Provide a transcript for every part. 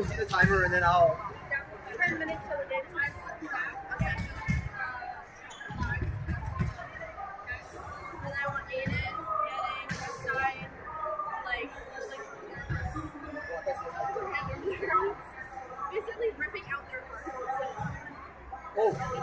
We'll see the timer and then I'll. 10 minutes till the day time. Okay. And I want Aiden, Westside, basically ripping out their heart. Oh.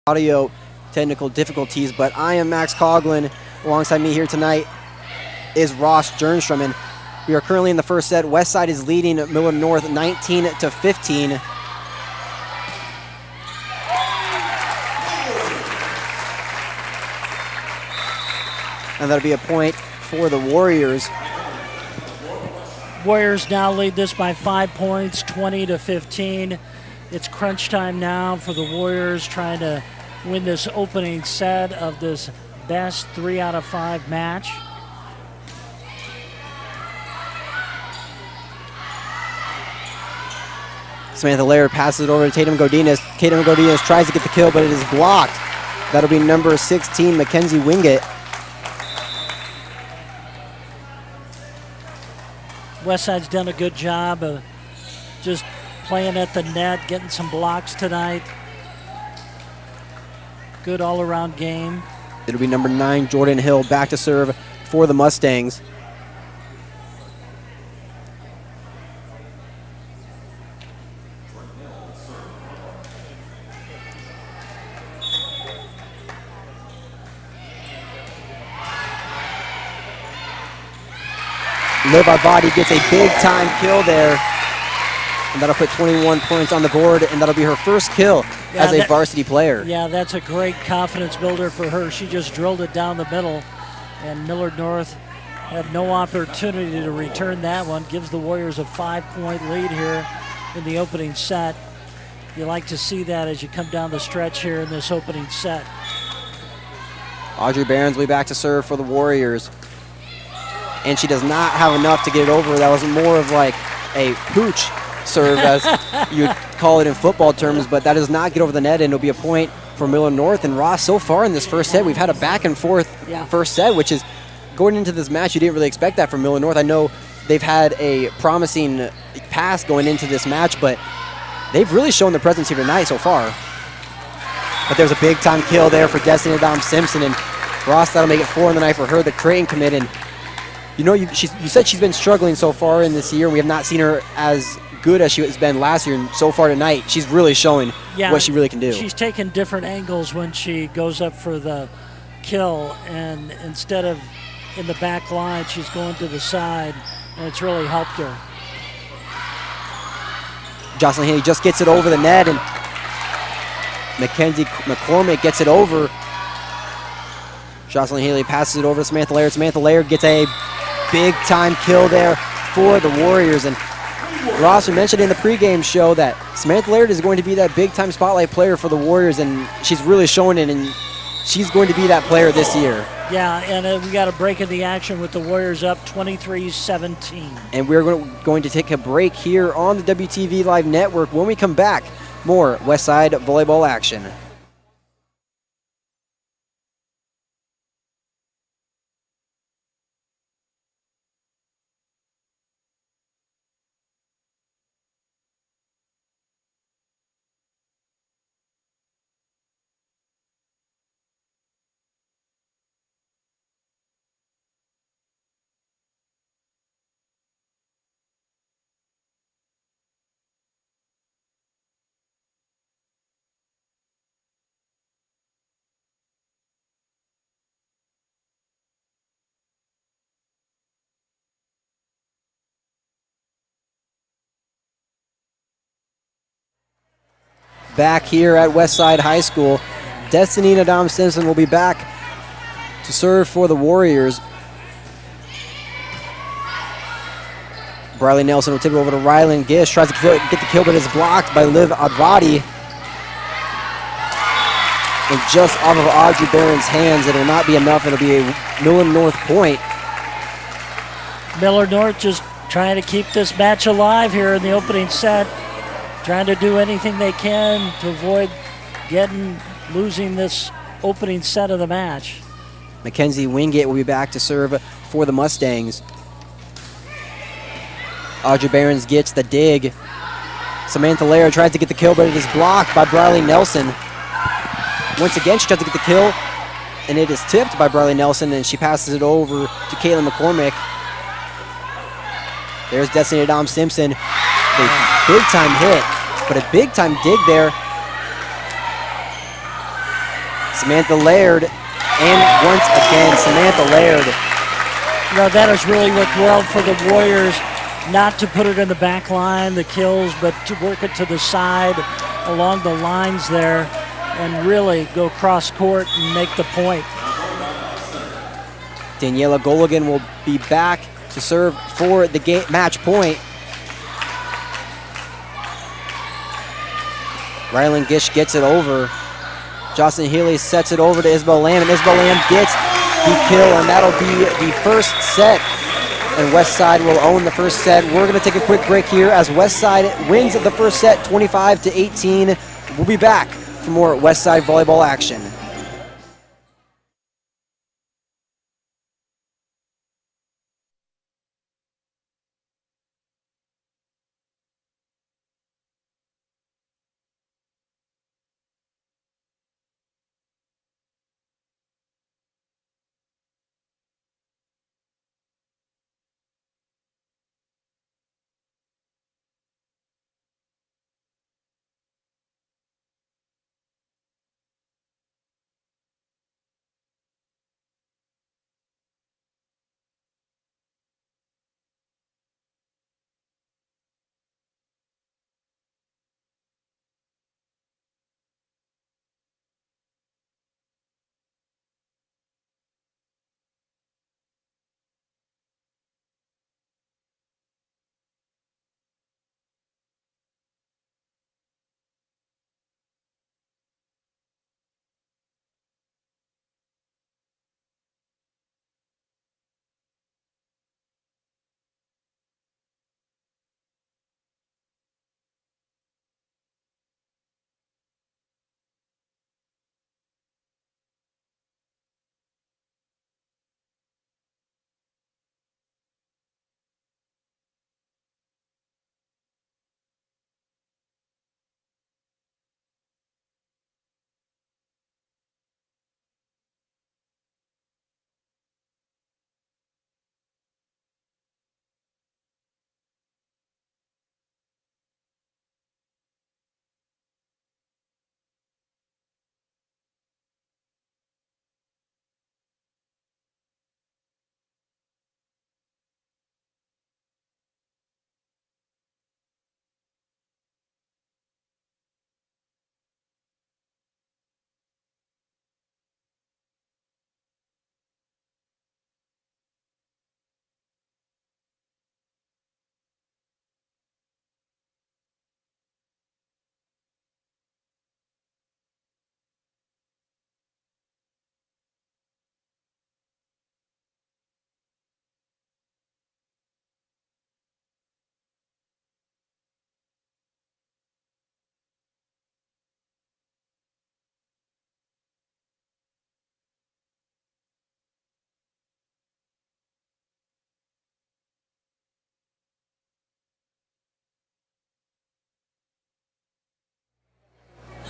audio technical difficulties, but I am Max Coughlin. Alongside me here tonight is Ross Jernstrom, and we are currently in the first set. Westside is leading Millard North 19-15. And that'll be a point for the Warriors. Warriors now lead this by 5 points, 20-15. It's crunch time now for the Warriors, trying to win this opening set of this best 3 out of 5 match. Samantha Laird passes it over to Tatum Godinez. Tatum Godinez tries to get the kill, but it is blocked. That'll be number 16, Mackenzie Wingate. Westside's done a good job of just playing at the net, getting some blocks tonight. Good all-around game. It'll be number 9, Jordan Hill, back to serve for the Mustangs. Liv Body gets a big-time kill there, and that'll put 21 points on the board, and that'll be her first kill as a varsity player. Yeah, that's a great confidence builder for her. She just drilled it down the middle, and Millard North had no opportunity to return that one. Gives the Warriors a 5-point lead here in the opening set. You like to see that as you come down the stretch here in this opening set. Audrey Barons will be back to serve for the Warriors. And she does not have enough to get it over. That was more of like a pooch serve, as you would call it in football terms, but that does not get over the net, and it'll be a point for Millard North. And Ross, so far in this first set, we've had a back and forth first set, which is, going into this match, you didn't really expect that from Millard North. I know they've had a promising pass going into this match, but they've really shown their presence here tonight so far. But there's a big time kill there for Destiny Dom Simpson, and Ross, that'll make it 4 in the night for her, the Creighton commit. And you know, you said she's been struggling so far in this year. We have not seen her as good as she has been last year, and so far tonight, she's really showing what she really can do. She's taking different angles when she goes up for the kill, and instead of in the back line, she's going to the side, and it's really helped her. Jocelyn Haley just gets it over the net, and Mackenzie McCormick gets it over. Jocelyn Haley passes it over to Samantha Laird. Samantha Laird gets a big-time kill there for the Warriors. And Ross, we mentioned in the pregame show that Samantha Laird is going to be that big-time spotlight player for the Warriors, and she's really showing it, and she's going to be that player this year. Yeah, and we got a break in the action with the Warriors up 23-17. And we're going to take a break here on the WTV Live Network. When we come back, more Westside Volleyball action. Back here at Westside High School, Destiny Nadam Simpson will be back to serve for the Warriors. Briley Nelson will tip it over to Rylan Gish, tries to get the kill, but is blocked by Liv Advadi. And just off of Audrey Barron's hands, it will not be enough. It'll be a Millard North point. Millard North just trying to keep this match alive here in the opening set. Trying to do anything they can to avoid losing this opening set of the match. Mackenzie Wingate will be back to serve for the Mustangs. Audrey Barons gets the dig. Samantha Laird tries to get the kill, but it is blocked by Briley Nelson. Once again, she tries to get the kill, and it is tipped by Briley Nelson, and she passes it over to Caitlin McCormick. There's Destiny Dom Simpson. A big-time hit, but a big-time dig there Samantha Laird, and once again, Samantha Laird. You know, that has really worked well for the Warriors, not to put it in the back line, the kills, but to work it to the side along the lines there and really go cross court and make the point. Daniela Goligan will be back to serve for the game match point. Rylan Gish gets it over. Jocelyn Healy sets it over to Isabel Lamb, and Isabel Lamb gets the kill, and that'll be the first set. And Westside will own the first set. We're going to take a quick break here as Westside wins the first set 25-18. We'll be back for more Westside volleyball action.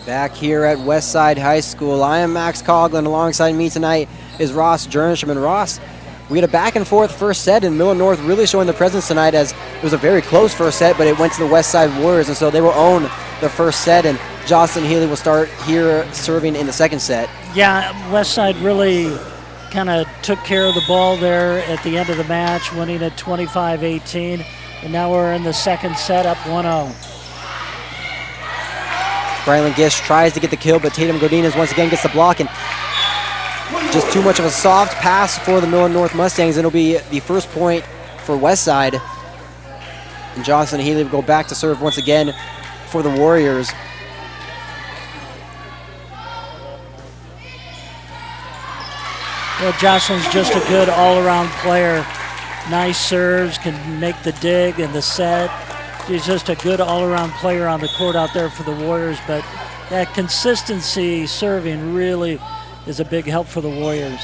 Back here at Westside High School, I am Max Coughlin. Alongside me tonight is Ross Jernstrom. And Ross, we had a back and forth first set, and Millard North really showing the presence tonight, as it was a very close first set, but it went to the Westside Warriors, and so they will own the first set, and Jocelyn Healy will start here serving in the second set. Yeah, Westside really kind of took care of the ball there at the end of the match, winning at 25-18, and now we're in the second set up 1-0. Rylan Gish tries to get the kill, but Tatum Godinez once again gets the block, and just too much of a soft pass for the Millard North Mustangs. It'll be the first point for Westside. And Jocelyn Healy will go back to serve once again for the Warriors. Well, Jocelyn's just a good all-around player. Nice serves, can make the dig and the set. She's just a good all-around player on the court out there for the Warriors, but that consistency serving really is a big help for the Warriors.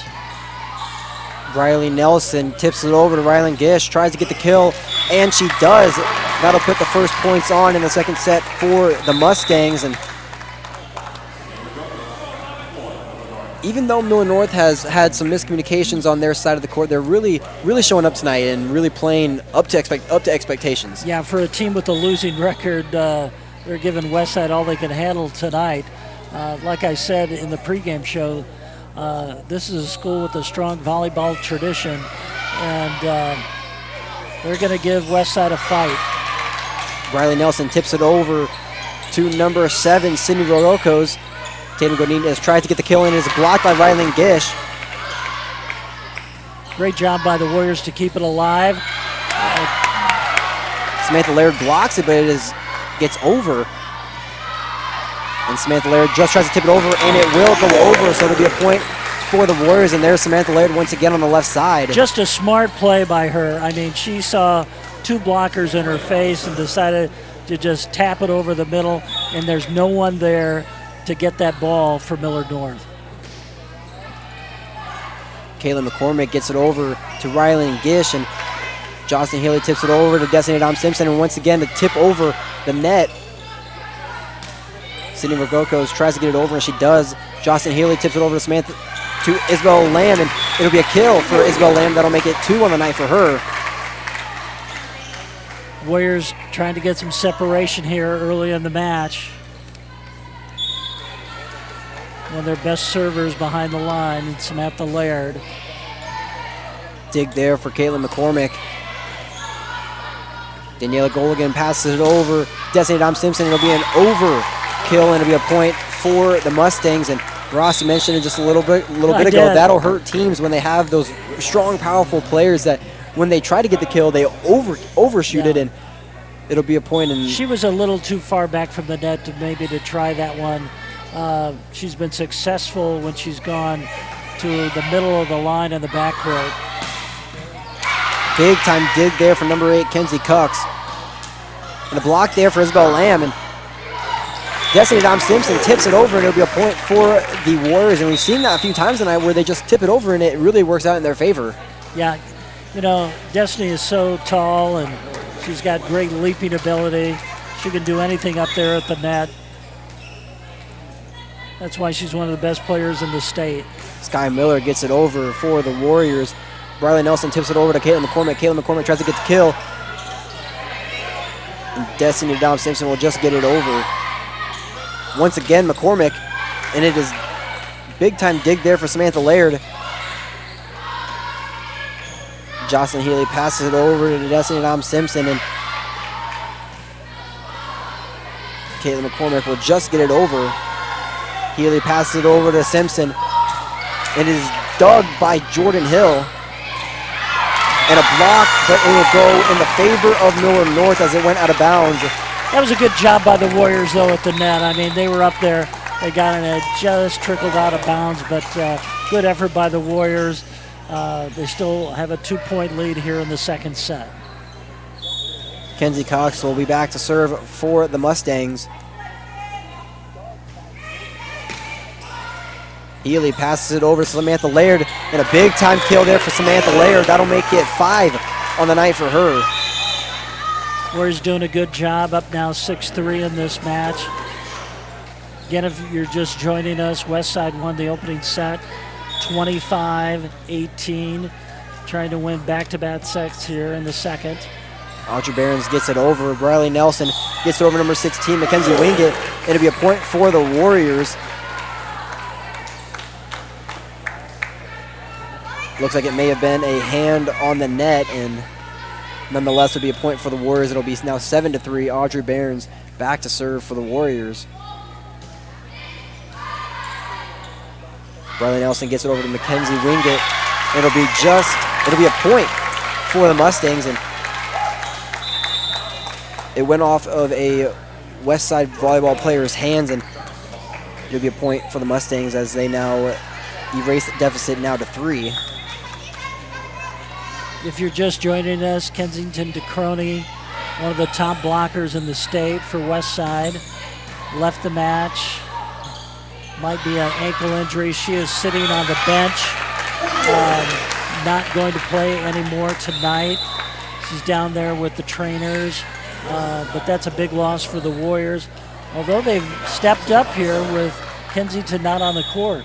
Riley Nelson tips it over to Rylan Gish, tries to get the kill, and she does. That'll put the first points on in the second set for the Mustangs. And even though Millard North has had some miscommunications on their side of the court, they're really showing up tonight and really playing up to expectations. Yeah, for a team with a losing record, they're giving Westside all they can handle tonight. Like I said in the pregame show, this is a school with a strong volleyball tradition, and they're going to give Westside a fight. Riley Nelson tips it over to number 7, Sydney Rorocos. Tatum Godinez tries to get the kill in. It is blocked by Rylan Gish. Great job by the Warriors to keep it alive. Samantha Laird blocks it, but it gets over. And Samantha Laird just tries to tip it over, and it will go over, so it'll be a point for the Warriors. And there's Samantha Laird once again on the left side. Just a smart play by her. I mean, she saw 2 blockers in her face and decided to just tap it over the middle, and there's no one there to get that ball for Millard North. Kayla McCormick gets it over to Rylan Gish, and Jocelyn Haley tips it over to Destiny Dom Simpson, and once again to tip over the net. Sydney Rogokos tries to get it over, and she does. Jocelyn Haley tips it over to Isabel Lamb, and it'll be a kill for Isabel Lamb. That'll make it 2 on the night for her. Warriors trying to get some separation here early in the match. One of their best servers behind the line, Samantha Laird. Dig there for Caitlin McCormick. Daniela Goligan passes it over. Destiny Dom Simpson. It'll be an overkill, and it'll be a point for the Mustangs. And Ross, you mentioned it just a little bit ago. That'll hurt teams when they have those strong, powerful players that when they try to get the kill, they overshoot it, and it'll be a point. And she was a little too far back from the net to try that one. She's been successful when she's gone to the middle of the line in the backcourt. Big time dig there for number 8, Kenzie Cucks. And a block there for Isabel Lamb. And Destiny Dom Simpson tips it over, and it'll be a point for the Warriors. And we've seen that a few times tonight where they just tip it over, and it really works out in their favor. Yeah, you know, Destiny is so tall, and she's got great leaping ability. She can do anything up there at the net. That's why she's one of the best players in the state. Sky Miller gets it over for the Warriors. Riley Nelson tips it over to Caitlin McCormick. Caitlin McCormick tries to get the kill. And Destiny Dom Simpson will just get it over. Once again, McCormick. And it is big time dig there for Samantha Laird. Jocelyn Healy passes it over to Destiny Dom Simpson. And Caitlin McCormick will just get it over. Healy passes it over to Simpson. It is dug by Jordan Hill. And a block, but it will go in the favor of Millard North as it went out of bounds. That was a good job by the Warriors, though, at the net. I mean, they were up there. They got it, and it just trickled out of bounds, but good effort by the Warriors. They still have a 2-point lead here in the second set. Kenzie Cox will be back to serve for the Mustangs. Healy passes it over to Samantha Laird, and a big-time kill there for Samantha Laird. That'll make it 5 on the night for her. Warriors doing a good job, up now 6-3 in this match. Again, if you're just joining us, Westside won the opening set, 25-18. Trying to win back-to-back sets here in the second. Audrey Behrens gets it over. Riley Nelson gets it over number 16, Mackenzie Wingate. It'll be a point for the Warriors. Looks like it may have been a hand on the net, and nonetheless it'll be a point for the Warriors. It'll be now 7-3. Audrey Behrens back to serve for the Warriors. Riley Nelson gets it over to Mackenzie Wingate. It'll be a point for the Mustangs, and it went off of a Westside Volleyball player's hands, and it'll be a point for the Mustangs as they now erase the deficit now to 3. If you're just joining us, Kensington DeCroney, one of the top blockers in the state for Westside, left the match. Might be an ankle injury. She is sitting on the bench, not going to play anymore tonight. She's down there with the trainers, but that's a big loss for the Warriors. Although they've stepped up here with Kensington not on the court.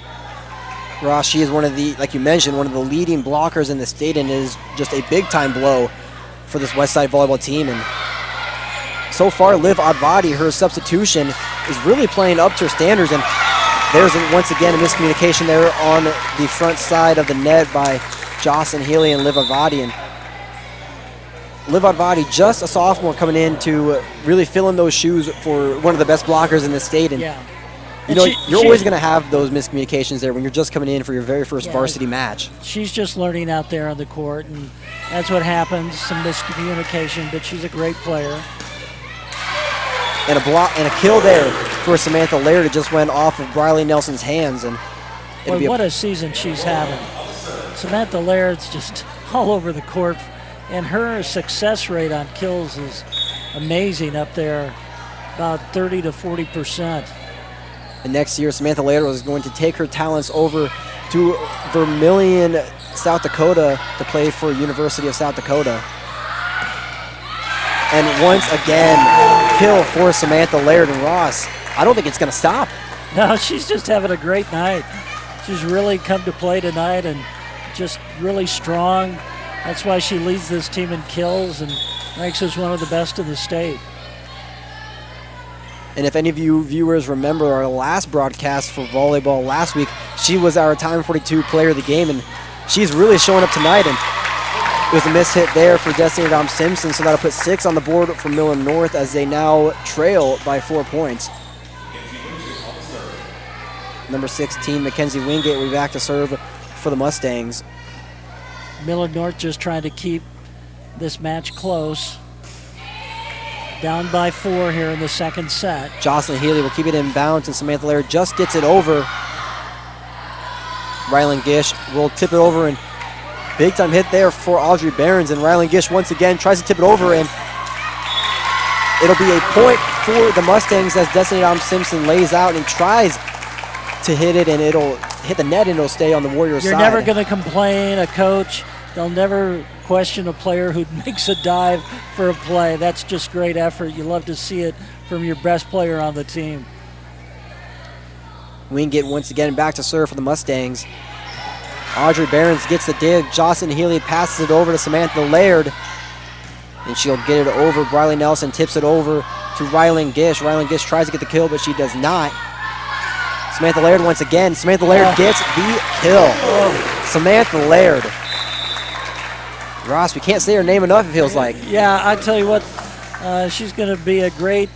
Ross, she is one of the, like you mentioned, one of the leading blockers in the state, and is just a big-time blow for this Westside Volleyball team. And so far, Liv Advadi, her substitution, is really playing up to her standards. And There's once again a miscommunication there on the front side of the net by Jocelyn Healy and Liv Avadi. And Liv Avadi, just a sophomore coming in to really fill in those shoes for one of the best blockers in the state. And Yeah. you know, you're always going to have those miscommunications there when you're just coming in for your very first varsity match. She's just learning out there on the court, and that's what happens, some miscommunication, but she's a great player. And a block and a kill there for Samantha Laird. It just went off of Briley Nelson's hands. And Boy, what a season she's having. Samantha Laird's just all over the court, and her success rate on kills is amazing up there, about 30 to 40%. And next year, Samantha Laird was going to take her talents over to Vermillion, South Dakota to play for University of South Dakota. And once again, kill for Samantha Laird. And Ross, I don't think it's going to stop. No, she's just having a great night. She's really come to play tonight and just really strong. That's why she leads this team in kills and ranks as one of the best in the state. And if any of you viewers remember our last broadcast for volleyball last week, she was our Time 42 player of the game, and she's really showing up tonight. And it was a miss hit there for Destiny Dom Simpson, so that'll put 6 on the board for Millard North as they now trail by 4 points. Number 16, Mackenzie Wingate, will be back to serve for the Mustangs. Millard North just trying to keep this match close. Down by 4 here in the second set. Jocelyn Healy will keep it in bounds, and Samantha Laird just gets it over. Rylan Gish will tip it over, and big time hit there for Audrey Behrens. And Rylan Gish once again tries to tip it over, and it'll be a point for the Mustangs as Destiny Dom Simpson lays out and tries to hit it, and it'll hit the net and it'll stay on the Warriors side. You're never going to complain, a coach. They'll never question a player who makes a dive for a play. That's just great effort. You love to see it from your best player on the team. Wingate once again back to serve for the Mustangs. Audrey Behrens gets the dig. Jocelyn Healy passes it over to Samantha Laird, and she'll get it over. Briley Nelson tips it over to Rylan Gish. Rylan Gish tries to get the kill, but she does not. Samantha Laird once again. Samantha Laird gets the kill. Samantha Laird. Ross, we can't say her name enough, it feels like. Yeah, I tell you what, she's going to be a great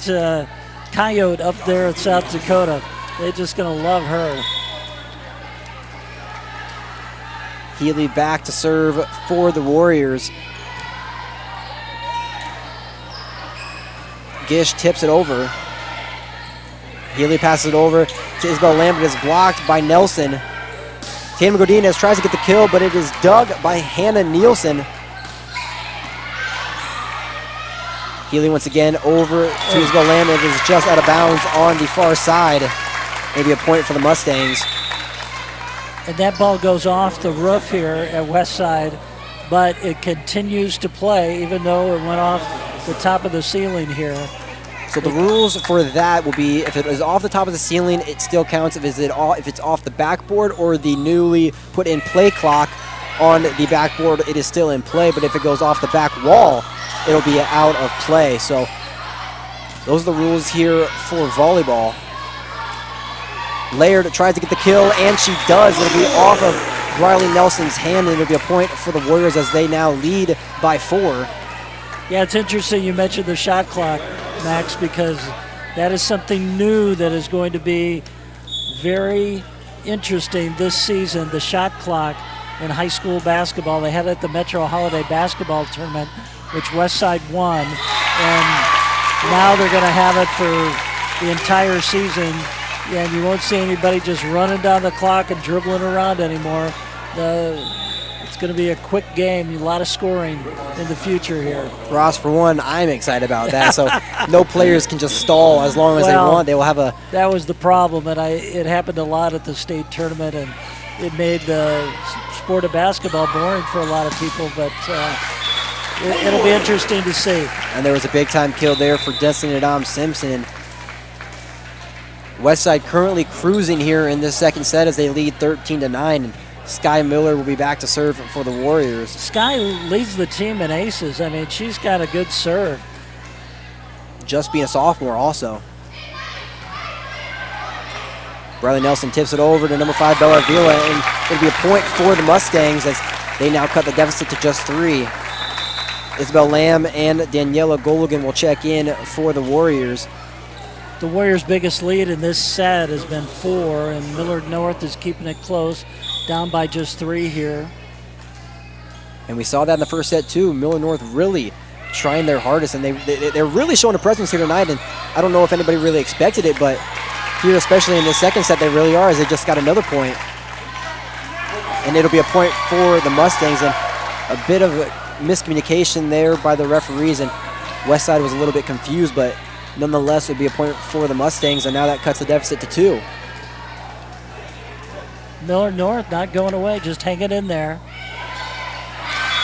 coyote up there in South Dakota. They're just going to love her. Healy back to serve for the Warriors. Gish tips it over. Healy passes it over to Isabel Lambert. Is blocked by Nelson. Tatum Godinez tries to get the kill, but it is dug by Hannah Nielsen. Healy once again over to Isabel Lambert. It is just out of bounds on the far side. Maybe a point for the Mustangs. And that ball goes off the roof here at Westside, but it continues to play even though it went off the top of the ceiling here. So the rules for that will be if it is off the top of the ceiling, it still counts. If it's off the backboard or the newly put in play clock on the backboard, it is still in play. But if it goes off the back wall, it'll be out of play. So those are the rules here for volleyball. Laird tries to get the kill, and she does. It'll be off of Briley Nelson's hand, and it'll be a point for the Warriors as they now lead by 4. Yeah, it's interesting you mentioned the shot clock, Max, because that is something new that is going to be very interesting this season, the shot clock in high school basketball. They had it at the Metro Holiday Basketball Tournament, which Westside won, and now they're going to have it for the entire season, and you won't see anybody just running down the clock and dribbling around anymore. It's going to be a quick game, a lot of scoring in the future here. Ross, for one, I'm excited about that. So no players can just stall as long as they want. They will have a... That was the problem, and it happened a lot at the state tournament, and it made the sport of basketball boring for a lot of people, but it'll be interesting to see. And there was a big-time kill there for Destiny Dom Simpson. Westside currently cruising here in this second set as they lead 13-9. And Sky Miller will be back to serve for the Warriors. Sky leads the team in aces. I mean, she's got a good serve. Just being a sophomore also. Briley Nelson tips it over to number 5, Bella Avila, and it'll be a point for the Mustangs as they now cut the deficit to just 3. Isabel Lamb and Daniela Goligan will check in for the Warriors. The Warriors' biggest lead in this set has been 4, and Millard North is keeping it close, down by just 3 here. And we saw that in the first set too. Millard North really trying their hardest, and they're really showing a presence here tonight, and I don't know if anybody really expected it, but here, especially in the second set, they really are, as they just got another point. And it'll be a point for the Mustangs, and a bit of a miscommunication there by the referees, and Westside was a little bit confused, but nonetheless, it would be a point for the Mustangs, and now that cuts the deficit to 2. Millard North not going away, just hanging in there.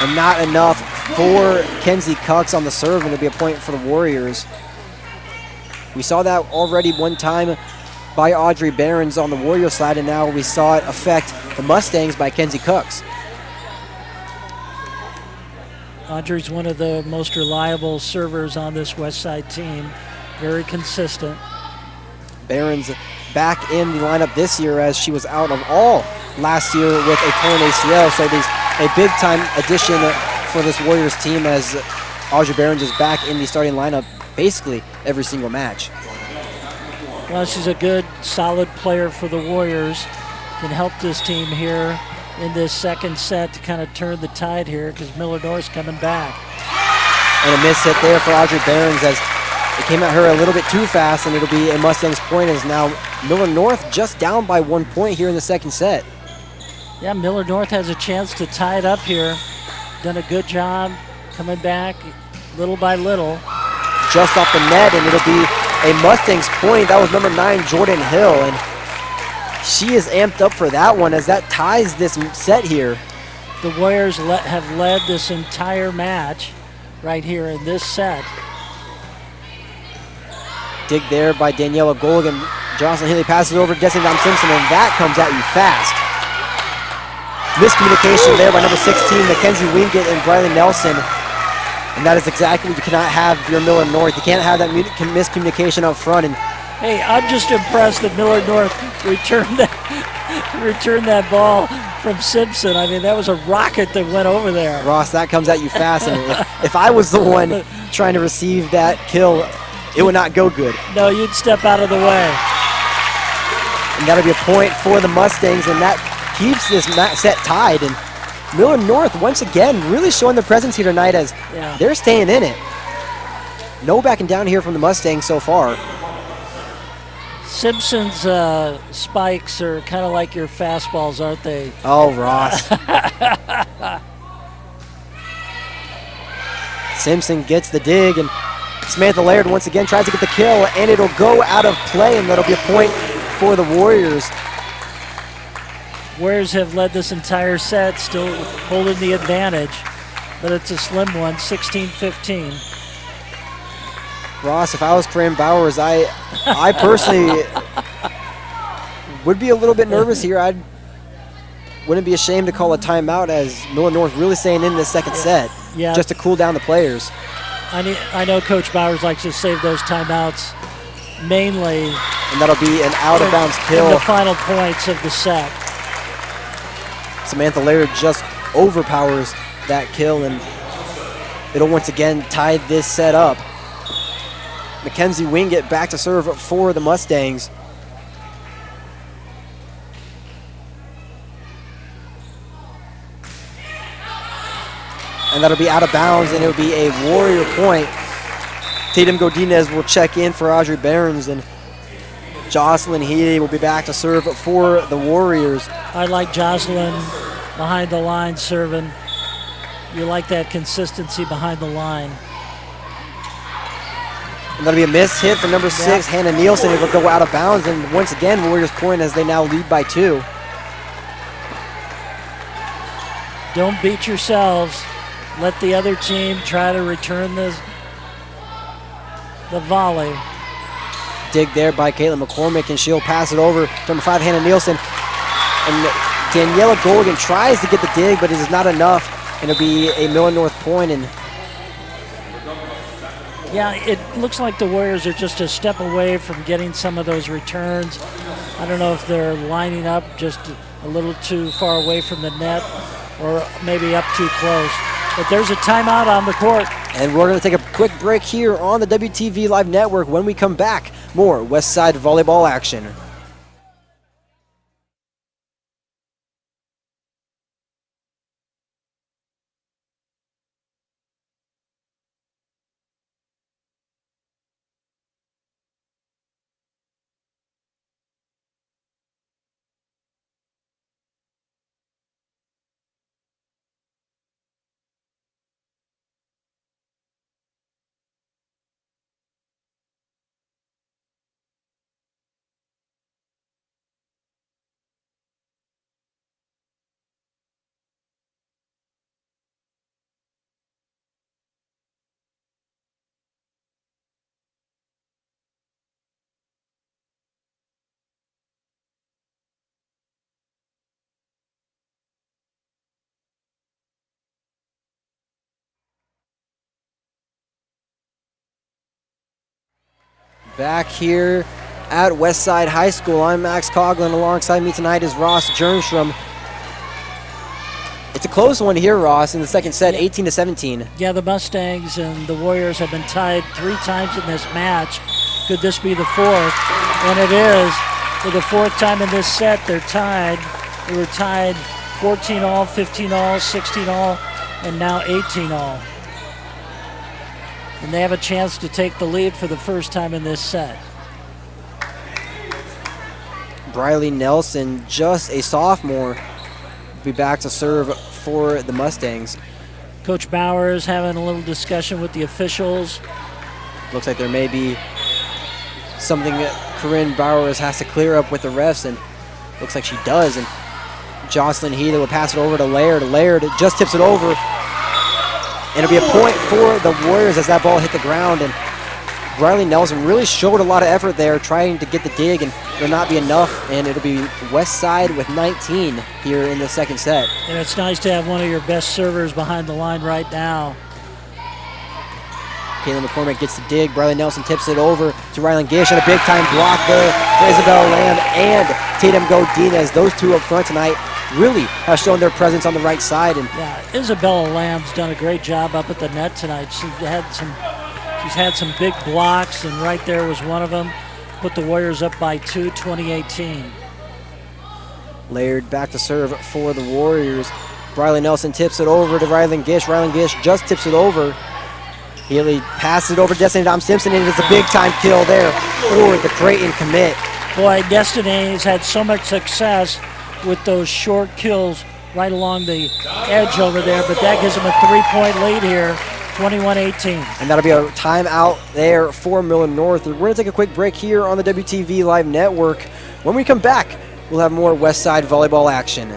And not enough for Kenzie Cox on the serve, and it'll be a point for the Warriors. We saw that already one time by Audrey Behrens on the Warrior side, and now we saw it affect the Mustangs by Kenzie Cox. Audrey's one of the most reliable servers on this Westside team. Very consistent. Behrens back in the lineup this year, as she was out of all last year with a torn ACL, so there's a big-time addition for this Warriors team, as Audrey Behrens is back in the starting lineup basically every single match. Well, she's a good, solid player for the Warriors. Can help this team here in this second set to kind of turn the tide here, because Millard North's coming back. And a miss hit there for Audrey Behrens, as it came at her a little bit too fast, and it'll be a Mustangs point, as now Millard North just down by 1 point here in the second set. Yeah, Millard North has a chance to tie it up here. Done a good job coming back little by little. Just off the net, and it'll be a Mustangs point. That was number 9, Jordan Hill, and she is amped up for that one, as that ties this set here. The Warriors have led this entire match right here in this set. Dig there by Daniela Goligan. Jocelyn Healy passes over to Destiny Dom Simpson, and that comes at you fast. Miscommunication there by number 16, Mackenzie Wingate and Briley Nelson. And that is exactly what you cannot have if you're Millard North. You can't have that miscommunication up front. And hey, I'm just impressed that Millard North returned that ball from Simpson. I mean, that was a rocket that went over there. Ross, that comes at you fast. And if I was the one trying to receive that kill, it would not go good. No, you'd step out of the way. And that'll be a point for the Mustangs, and that keeps this set tied. And Millard North, once again, really showing their presence here tonight, as they're staying in it. No backing down here from the Mustangs so far. Simpson's spikes are kind of like your fastballs, aren't they? Oh, Ross. Simpson gets the dig, and Samantha Laird once again tries to get the kill, and it'll go out of play, and that'll be a point for the Warriors. Warriors have led this entire set, still holding the advantage, but it's a slim one, 16-15. Ross, if I was Corinne Bowers, I personally would be a little bit nervous here. I wouldn't be ashamed to call a timeout, as Millard North really staying in this second set, just to cool down the players. I know Coach Bowers likes to save those timeouts mainly. And that'll be an out-of-bounds kill. In the final points of the set. Samantha Laird just overpowers that kill, and it'll once again tie this set up. Mackenzie Wingate back to serve for the Mustangs. And that'll be out of bounds, and it'll be a Warrior point. Tatum Godinez will check in for Audrey Behrens, and Jocelyn Healy will be back to serve for the Warriors. I like Jocelyn behind the line serving. You like that consistency behind the line. And that'll be a miss hit for number 6, Hannah Nielsen. It'll go out of bounds, and once again, Warriors point as they now lead by 2. Don't beat yourselves. Let the other team try to return the volley. Dig there by Caitlin McCormick, and she'll pass it over to number 5, Hannah Nielsen. And Daniela Golgan tries to get the dig, but it is not enough. And it'll be a Millard North point. And Yeah, it looks like the Warriors are just a step away from getting some of those returns. I don't know if they're lining up just a little too far away from the net or maybe up too close. But there's a timeout on the court. And we're going to take a quick break here on the WTV Live Network. When we come back, more Westside Volleyball action. Back here at Westside High School, I'm Max Coughlin. Alongside me tonight is Ross Jernstrom. It's a close one here, Ross, in the second set, 18-17. Yeah, the Mustangs and the Warriors have been tied 3 times in this match. Could this be the 4th? And it is. For the 4th time in this set, they're tied. They were tied 14-all, 15-all, 16-all, and now 18-all. And they have a chance to take the lead for the first time in this set. Briley Nelson, just a sophomore, will be back to serve for the Mustangs. Coach Bowers having a little discussion with the officials. Looks like there may be something that Corinne Bowers has to clear up with the refs, and looks like she does. And Jocelyn Healy will pass it over to Laird. Laird just tips it over. And it'll be a point for the Warriors as that ball hit the ground. And Briley Nelson really showed a lot of effort there trying to get the dig, and it'll not be enough. And it'll be Westside with 19 here in the second set. And it's nice to have one of your best servers behind the line right now. Caitlin McCormick gets the dig. Briley Nelson tips it over to Rylan Gish, and a big-time block there for Isabella Lamb and Tatum Godinez. Those two up front tonight really have shown their presence on the right side. And yeah, Isabella Lamb's done a great job up at the net tonight. She's had some big blocks, and right there was one of them. Put the Warriors up by 2, 20-18. Laird back to serve for the Warriors. Briley Nelson tips it over to Rylan Gish. Rylan Gish just tips it over. Healy passes it over to Destiny Dom-Simpson, and it's a big-time kill there for the Creighton commit. Boy, Destiny has had so much success with those short kills right along the edge over there, but that gives them a 3-point lead here, 21-18. And that'll be a timeout there for Millard North. We're going to take a quick break here on the WTV Live Network. When we come back, we'll have more Westside Volleyball action.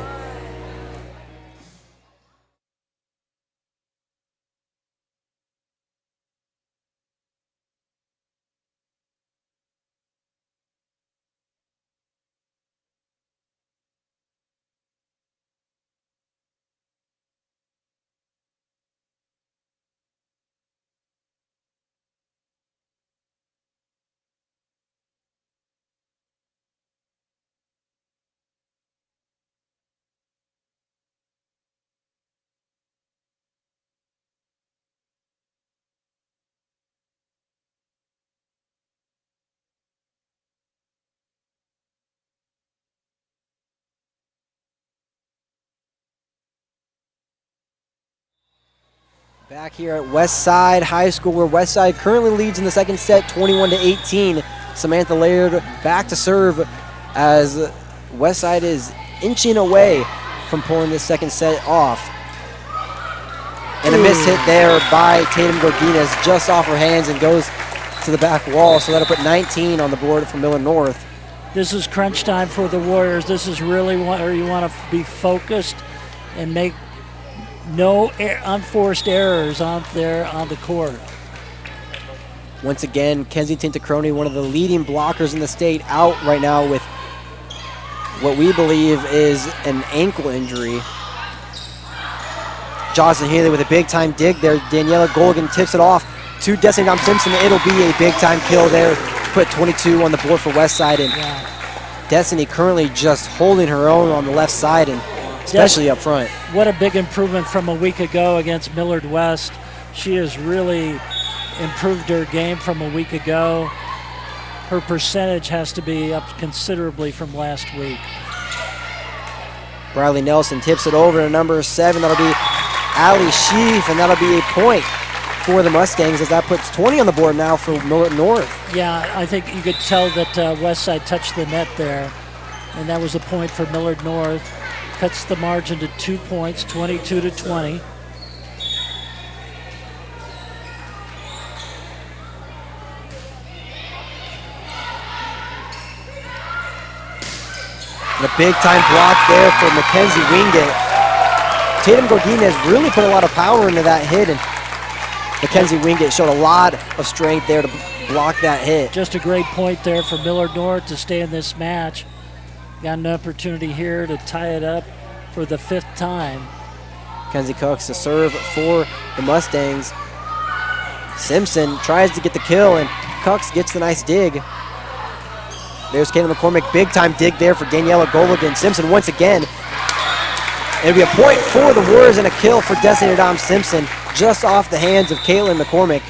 Back here at Westside High School, where Westside currently leads in the second set, 21-18. Samantha Laird back to serve as Westside is inching away from pulling this second set off. And a miss hit there by Tatum Godinez just off her hands and goes to the back wall, so that'll put 19 on the board for Millard North. This is crunch time for the Warriors. This is really where you want to be focused and make no unforced errors out there on the court. Once again, Kensington Tacroni, one of the leading blockers in the state, out right now with what we believe is an ankle injury. Jocelyn Healy with a big-time dig there. Daniela Golgan tips it off to Destiny Dom Simpson. It'll be a big-time kill there. Put 22 on the board for Westside, and Destiny currently just holding her own on the left side, and especially up front. What a big improvement from a week ago against Millard West. She has really improved her game from a week ago. Her percentage has to be up considerably from last week. Briley Nelson tips it over to number 7. That'll be Allie Sheaf, and that'll be a point for the Mustangs, as that puts 20 on the board now for Millard North. Yeah, I think you could tell that Westside touched the net there, and that was a point for Millard North. Cuts the margin to 2 points, 22-20. And a big-time block there for Mackenzie Wingate. Tatum Gorginez really put a lot of power into that hit, and Mackenzie Wingate showed a lot of strength there to block that hit. Just a great point there for Millard North to stay in this match. Got an opportunity here to tie it up for the 5th time. Mackenzie Cooks to serve for the Mustangs. Simpson tries to get the kill, and Cooks gets the nice dig. There's Caitlin McCormick, big-time dig there for Daniela Goligan. Simpson once again. It'll be a point for the Warriors and a kill for Destiny Dom Simpson, just off the hands of Caitlin McCormick.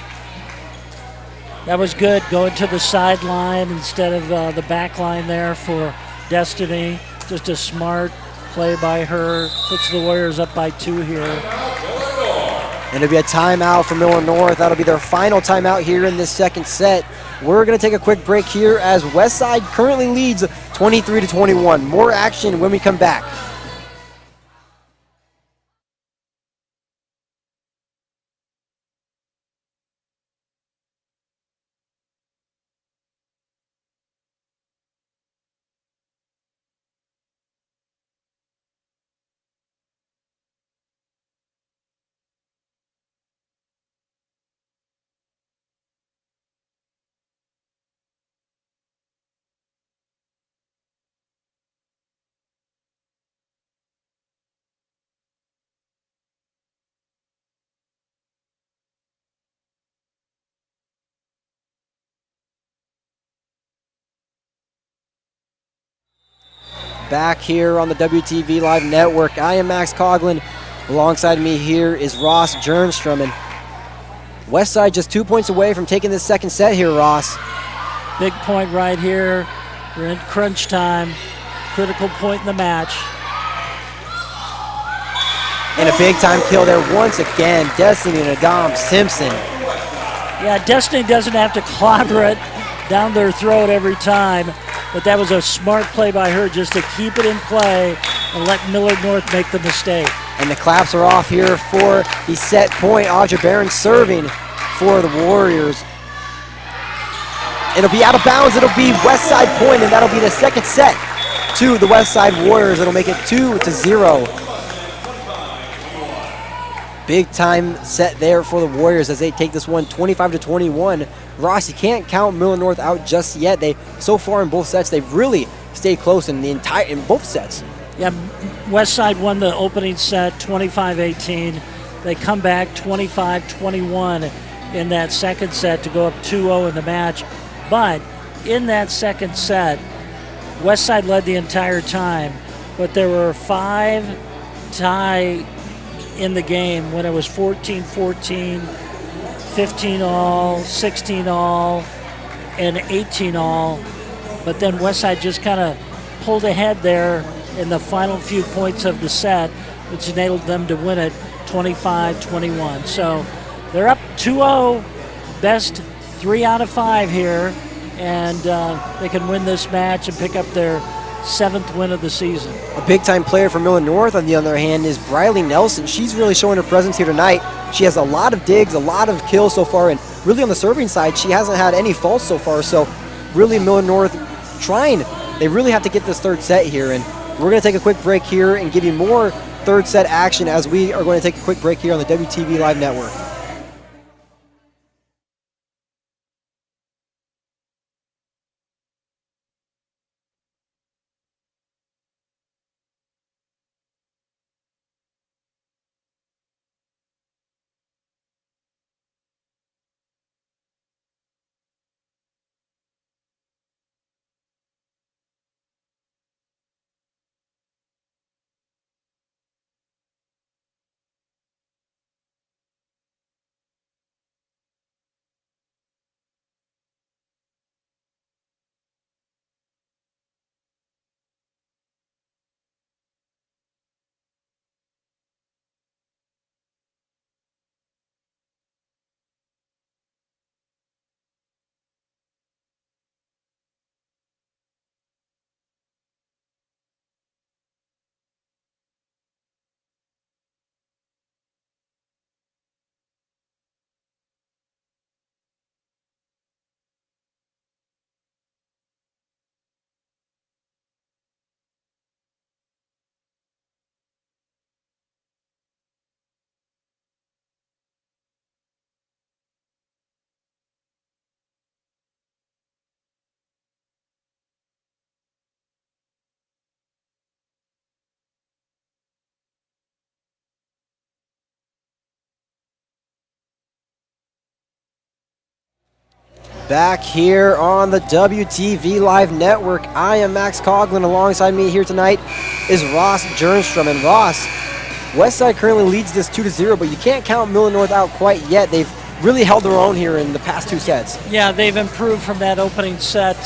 That was good, going to the sideline instead of the back line there for Destiny. Just a smart play by her. Puts the Warriors up by 2 here. And it'll be a timeout for Millard North. That'll be their final timeout here in this second set. We're going to take a quick break here as Westside currently leads 23-21. More action when we come back. Back here on the WTV Live Network. I am Max Coughlin. Alongside me here is Ross Jernstrom. And Westside just 2 points away from taking this second set here, Ross. Big point right here. We're in crunch time. Critical point in the match. And a big-time kill there once again. Destiny and Dom Simpson. Yeah, Destiny doesn't have to clobber it down their throat every time. But that was a smart play by her just to keep it in play and let Millard North make the mistake. And the claps are off here for the set point. Audrey Barron serving for the Warriors. It'll be out of bounds. It'll be Westside point, and that'll be the second set to the Westside Warriors. It'll make it 2-0. Big time set there for the Warriors as they take this one 25-21. Ross, you can't count Millard North out just yet. So far in both sets, they've really stayed close in both sets. Yeah, Westside won the opening set 25-18. They come back 25-21 in that second set to go up 2-0 in the match. But in that second set, Westside led the entire time, but there were 5 tie in the game when it was 14-14, 15-all, 16-all, and 18-all. But then Westside just kind of pulled ahead there in the final few points of the set, which enabled them to win it 25-21. So they're up 2-0, best 3 out of 5 here, and they can win this match and pick up their 7th win of the season. A big-time player for Millard North, on the other hand, is Briley Nelson. She's really showing her presence here tonight. She has a lot of digs, a lot of kills so far, and really on the serving side, she hasn't had any faults so far. So really Millard North trying. They really have to get this third set here, and we're going to take a quick break here and give you more third set action as we are going to take a quick break here on the WTV Live Network. Back here on the WTV Live Network. I am Max Coughlin. Alongside me here tonight is Ross Jernstrom. And Ross, Westside currently leads this 2-0, but you can't count Millard North out quite yet. They've really held their own here in the past 2 sets. Yeah, they've improved from that opening set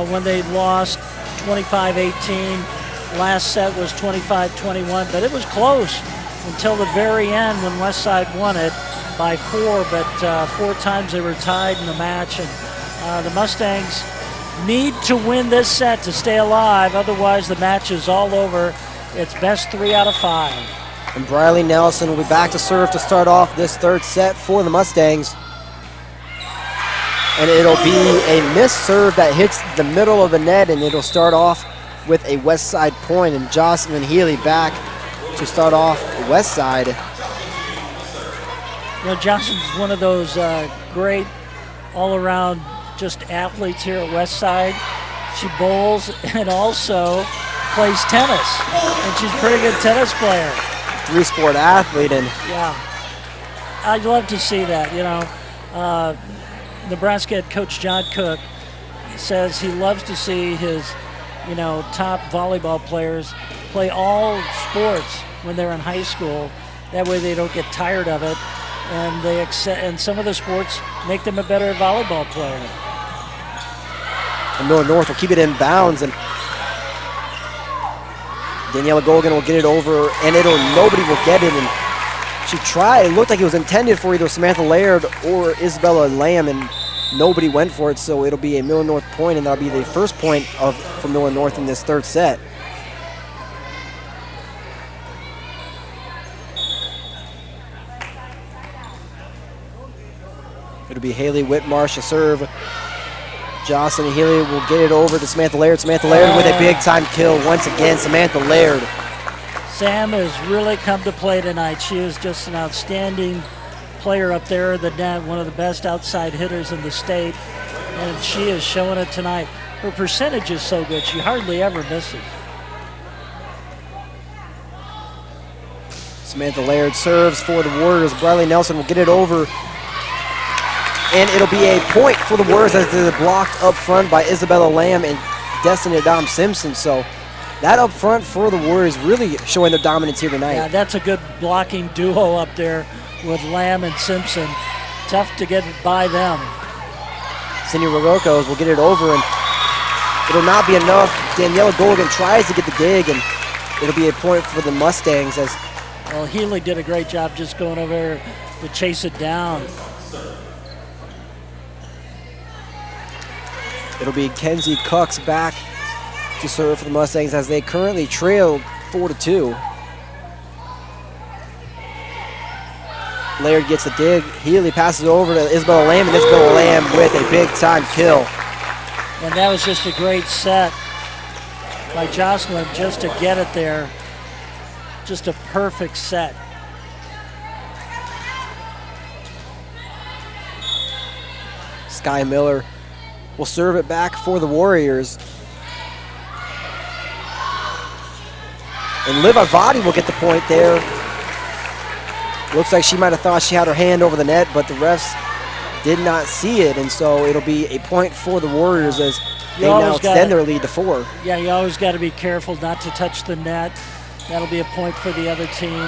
when they lost 25-18. Last set was 25-21, but it was close until the very end when Westside won it by 4, but 4 times they were tied in the match. And the Mustangs need to win this set to stay alive, otherwise the match is all over. It's best 3 out of 5. And Briley Nelson will be back to serve to start off this 3rd set for the Mustangs. And it'll be a missed serve that hits the middle of the net, and it'll start off with a Westside point. And Jocelyn Healy back to start off Westside. You know, Johnson's one of those great all-around just athletes here at Westside. She bowls and also plays tennis, and she's a pretty good tennis player. 3-sport athlete, and yeah, I'd love to see that. You know, Nebraska head coach John Cook says he loves to see his, you know, top volleyball players play all sports when they're in high school. That way they don't get tired of it, and they accept, and some of the sports make them a better volleyball player. And Millard North will keep it in bounds, and Daniela Golgan will get it over, and nobody will get it. And she tried. It looked like it was intended for either Samantha Laird or Isabella Lamb, and nobody went for it. So it'll be a Millard North point, and that'll be the first point for Millard North in this 3rd set. It'll be Haley Whitmarsh to serve. Jocelyn Healy will get it over to Samantha Laird. Samantha Laird with a big-time kill once again. Samantha Laird. Sam has really come to play tonight. She is just an outstanding player up there at the net, one of the best outside hitters in the state, and she is showing it tonight. Her percentage is so good, she hardly ever misses. Samantha Laird serves for the Warriors. Briley Nelson will get it over, and it'll be a point for the Warriors as they're blocked up front by Isabella Lamb and Destiny Adam Simpson. So that up front for the Warriors really showing their dominance here tonight. Yeah, that's a good blocking duo up there with Lamb and Simpson. Tough to get by them. Cindy Rogokos will get it over, and it'll not be enough. Daniela Golgan tries to get the dig, and it'll be a point for the Mustangs. As well, Healy did a great job just going over there to chase it down. it'll be Kenzie Cucks back to serve for the Mustangs as they currently trail 4-2. Laird gets the dig. Healy passes over to Isabella Lamb, and Isabella Lamb with a big-time kill. And that was just a great set by Jocelyn just to get it there. Just a perfect set. Sky Miller will serve it back for the Warriors. And Liv Avadi will get the point there. Looks like she might have thought she had her hand over the net, but the refs did not see it, and so it'll be a point for the Warriors as they now extend their lead to 4. Yeah, you always got to be careful not to touch the net. That'll be a point for the other team.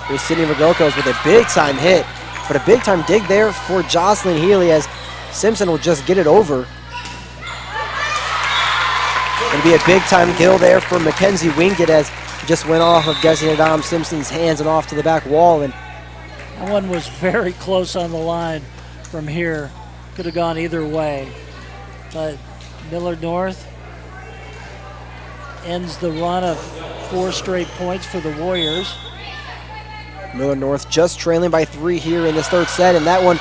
Here's Sydney Rogokos with a big-time hit, but a big-time dig there for Jocelyn Healy as Simpson will just get it over. It'll be a big-time kill there for Mackenzie Wingate as he just went off of Gessie Adam Simpson's hands and off to the back wall. And that one was very close on the line from here. Could have gone either way. But Millard North ends the run of 4 straight points for the Warriors. Millard North just trailing by 3 here in this 3rd set, and that one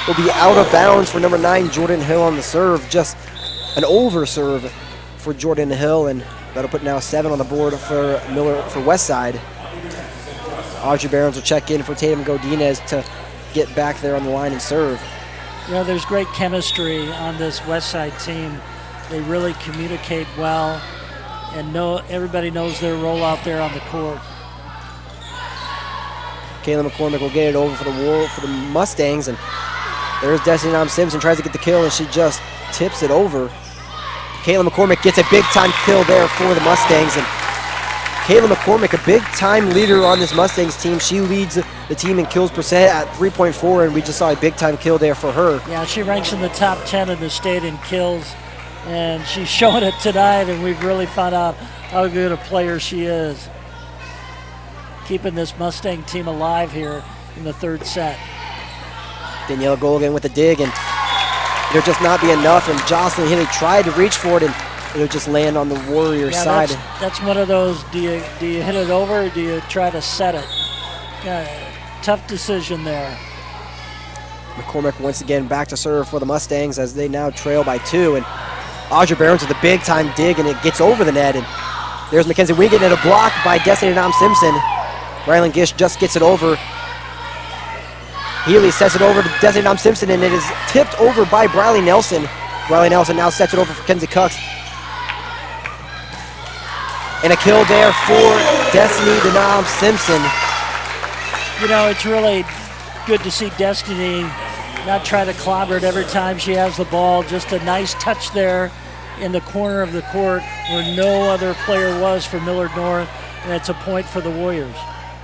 will be out of bounds for number 9, Jordan Hill on the serve. Just an over serve for Jordan Hill, and that'll put now 7 on the board for Westside. Audrey Barons will check in for Tatum Godinez to get back there on the line and serve. You know, there's great chemistry on this Westside team. They really communicate well, and everybody knows their role out there on the court. Kayla McCormick will get it over for the Mustangs, and There's Destiny Nam Simpson, tries to get the kill, and she just tips it over. Kayla McCormick gets a big-time kill there for the Mustangs. And Kayla McCormick, a big-time leader on this Mustangs team. She leads the team in kills percent at 3.4, and we just saw a big-time kill there for her. Yeah, she ranks in the top 10 in the state in kills, and she's showing it tonight, and we've really found out how good a player she is. Keeping this Mustang team alive here in the third set. Danielle Golgan with the dig, and it'll just not be enough, and Jocelyn Hinney tried to reach for it, and it'll just land on the Warrior side. That's one of those, do you hit it over or do you try to set it? Tough decision there. McCormick once again back to serve for the Mustangs as they now trail by 2, and Audrey Barons with a big-time dig, and it gets over the net, and there's Mackenzie Wingate, and a block by Destiny Nam Simpson. Rylan Gish just gets it over. Healy sets it over to Destiny Nam Simpson, and it is tipped over by Briley Nelson. Briley Nelson now sets it over for Kenzie Cooks. And a kill there for Destiny Nam Simpson. You know, it's really good to see Destiny not try to clobber it every time she has the ball. Just a nice touch there in the corner of the court where no other player was for Millard North, and it's a point for the Warriors.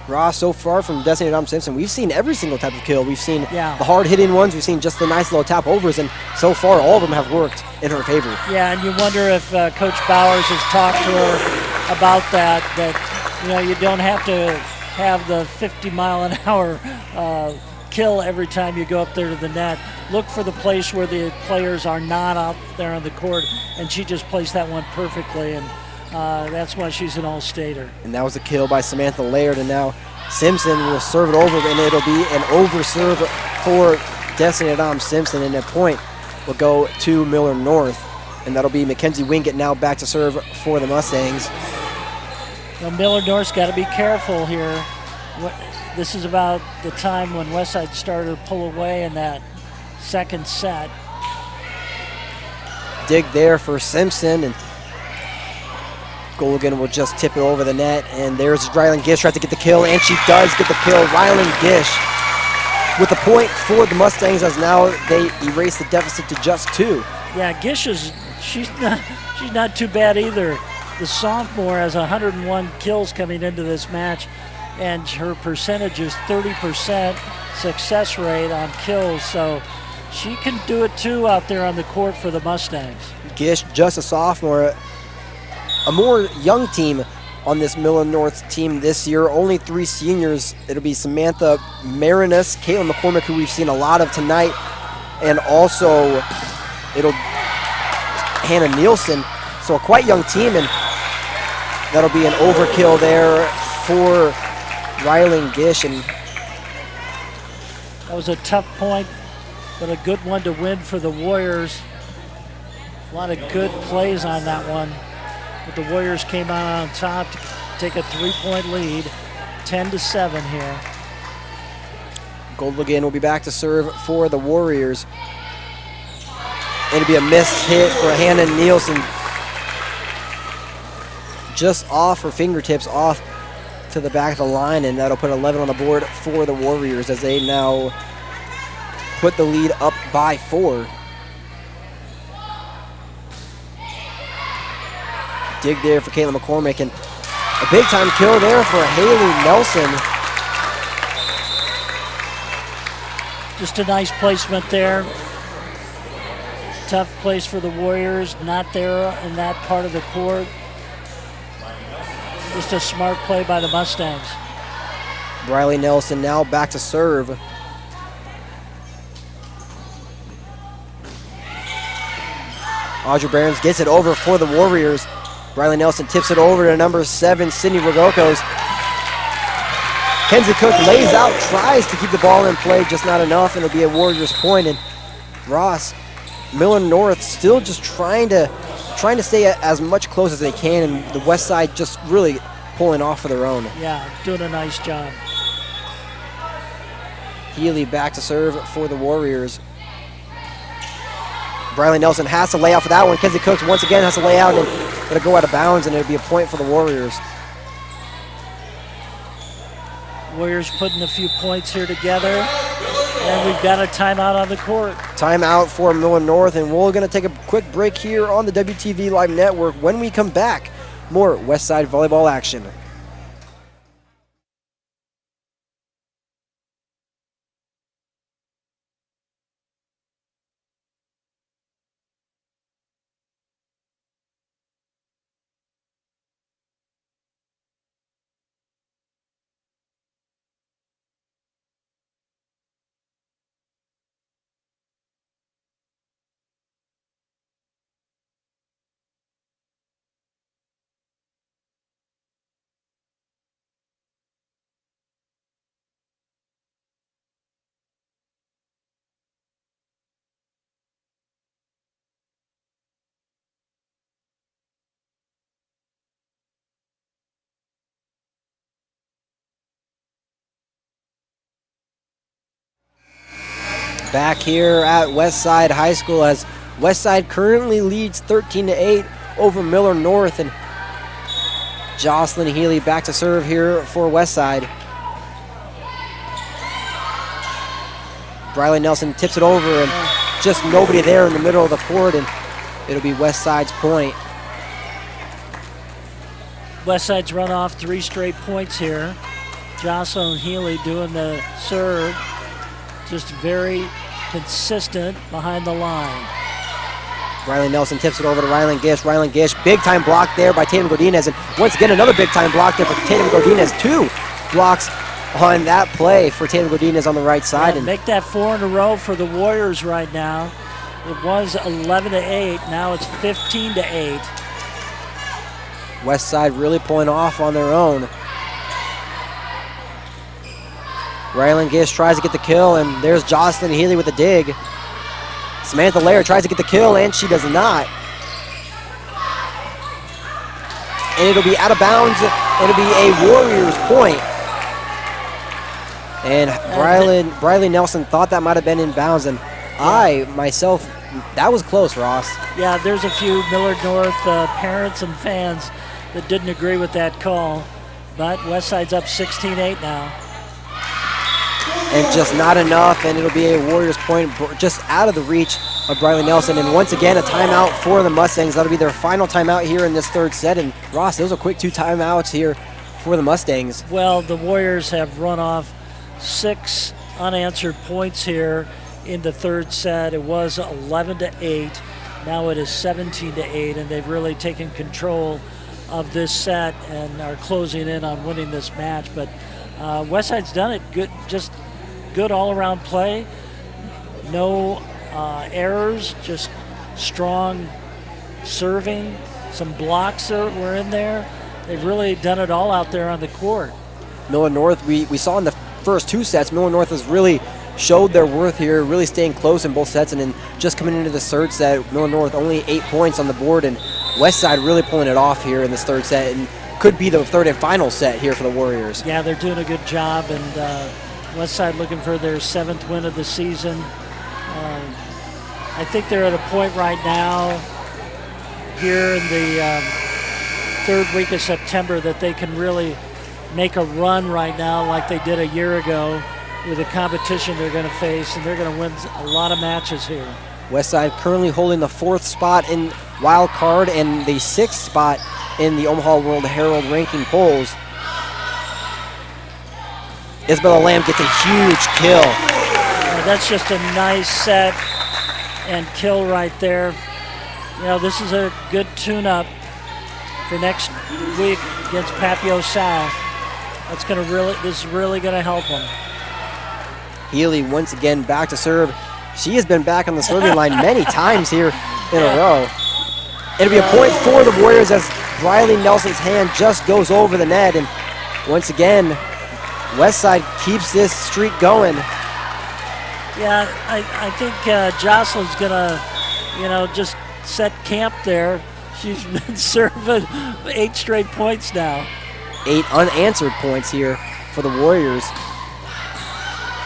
Ross, so far from Destiny Nam Simpson, we've seen every single type of kill. We've seen Yeah. the hard-hitting ones, we've seen just the nice little tap overs, and so far all of them have worked in her favor. Yeah, and you wonder if Coach Bowers has talked to her about that, you know, you don't have to have the 50-mile-an-hour kill every time you go up there to the net. Look for the place where the players are not out there on the court, and she just placed that one perfectly, and that's why she's an all-stater. And that was a kill by Samantha Laird, and now Simpson will serve it over, and it'll be an over serve for Destiny Nam Simpson, and a point will go to Millard North, and that'll be Mackenzie Wingate now back to serve for the Mustangs. Now Millard North's got to be careful here. This is about the time when Westside started to pull away in that second set. Dig there for Simpson, and Goligan will just tip it over the net, and there's Rylan Gish trying to get the kill, and she does get the kill. Rylan Gish with the point for the Mustangs as now they erase the deficit to just 2. Yeah, Gish she's not too bad either. The sophomore has 101 kills coming into this match, and her percentage is 30% success rate on kills, so she can do it too out there on the court for the Mustangs. Gish, just a sophomore, a more young team on this Millard North team this year. Only 3 seniors. It'll be Samantha Marinus, Caitlin McCormick, who we've seen a lot of tonight, and also it'll Hannah Nielsen. So a quite young team, and that'll be an overkill there for Rylan Gish. And that was a tough point, but a good one to win for the Warriors. A lot of good plays on that one. But the Warriors came out on top to take a 3-point lead, 10-7 here. Goldligan will be back to serve for the Warriors. It'll be a missed hit for Hannah Nielsen. Just off her fingertips, off to the back of the line, and that'll put 11 on the board for the Warriors as they now put the lead up by 4. Dig there for Caitlin McCormick, and a big-time kill there for Haley Nelson. Just a nice placement there. Tough place for the Warriors, not there in that part of the court. Just a smart play by the Mustangs. Briley Nelson now back to serve. Audrey Barons gets it over for the Warriors. Briley Nelson tips it over to number 7, Sydney Rogokos. Kenzie Cook lays out, tries to keep the ball in play, just not enough, and it'll be a Warriors point. And Ross, Millard North still just trying to stay as much close as they can, and the West Side just really pulling off for their own. Yeah, doing a nice job. Healy back to serve for the Warriors. Briley Nelson has to lay out for that one. Kenzie Cooks once again has to lay out, and it'll go out of bounds, and it'll be a point for the Warriors. Warriors putting a few points here together, And we've got a timeout on the court. Timeout for Millard North, and we're going to take a quick break here on the WTV Live Network. When we come back, more Westside Volleyball action. Back here at Westside High School as Westside currently leads 13-8 over Millard North, and Jocelyn Healy back to serve here for Westside. Briley Nelson tips it over, and just nobody there in the middle of the court, and it'll be Westside's point. Westside's run off 3 straight points here. Jocelyn Healy doing the serve. Just very consistent behind the line. Riley Nelson tips it over to Rylan Gish. Rylan Gish, big time block there by Tatum Godinez. And once again, another big time block there for Tatum Godinez. 2 blocks on that play for Tatum Godinez on the right side. Yeah, and make that 4 in a row for the Warriors right now. It was 11-8. Now it's 15-8. Westside really pulling off on their own. Rylan Gish tries to get the kill, and there's Jocelyn Healy with the dig. Samantha Laird tries to get the kill, and she does not. And it'll be out of bounds. It'll be a Warriors point. And Briley Nelson thought that might have been in bounds, and I, myself, that was close, Ross. Yeah, there's a few Millard North parents and fans that didn't agree with that call, but Westside's up 16-8 now. And just not enough, and it'll be a Warriors point just out of the reach of Briley Nelson. And once again, a timeout for the Mustangs. That'll be their final timeout here in this third set. And Ross, those are quick 2 timeouts here for the Mustangs. Well, the Warriors have run off 6 unanswered points here in the third set. It was 11-8. Now it is 17-8, and they've really taken control of this set and are closing in on winning this match. But Westside's done it good, just good all-around play. No errors, just strong serving. Some blocks were in there. They've really done it all out there on the court. Millard North, we saw in the first 2 sets, Millard North has really showed their worth here, really staying close in both sets, and then just coming into the third set, Millard North only 8 points on the board, and Westside really pulling it off here in this third set, and could be the third and final set here for the Warriors. Yeah, they're doing a good job, and Westside looking for their 7th win of the season. I think they're at a point right now here in the 3rd week of September that they can really make a run right now like they did a year ago with the competition they're going to face, and they're going to win a lot of matches here. Westside currently holding the 4th spot in wild card and the 6th spot in the Omaha World Herald ranking polls. Isabella Lamb gets a huge kill. That's just a nice set and kill right there. You know, this is a good tune-up for next week against Papio South. That's going to really, this is really going to help them. Healy once again back to serve. She has been back on the serving line many times here in a row. It'll be a point for the Warriors as Riley Nelson's hand just goes over the net, and once again, Westside keeps this streak going. Yeah, I think Jocelyn's gonna, just set camp there. She's been serving 8 straight points now. 8 unanswered points here for the Warriors.